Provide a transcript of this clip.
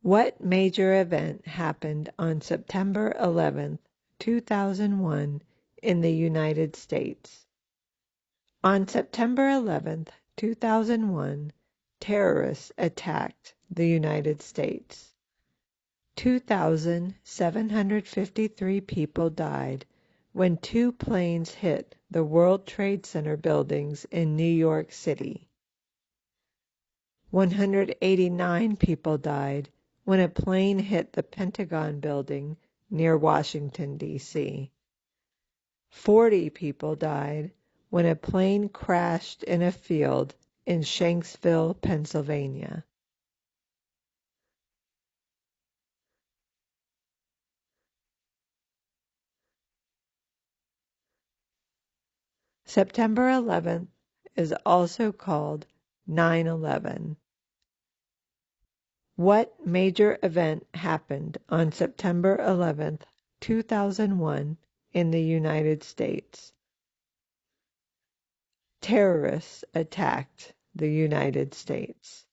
What major event happened on September 11th, 2001 in the United States? On September 11th, 2001, terrorists attacked the United States. 2,753 people died when two planes hit the World Trade Center buildings in New York City. 189 people died when a plane hit the Pentagon building near Washington, D.C. 40 people died when a plane crashed in a field in Shanksville, Pennsylvania. September 11th is also called 9/11. What major event happened on September 11th, 2001 in the United States? Terrorists attacked the United States.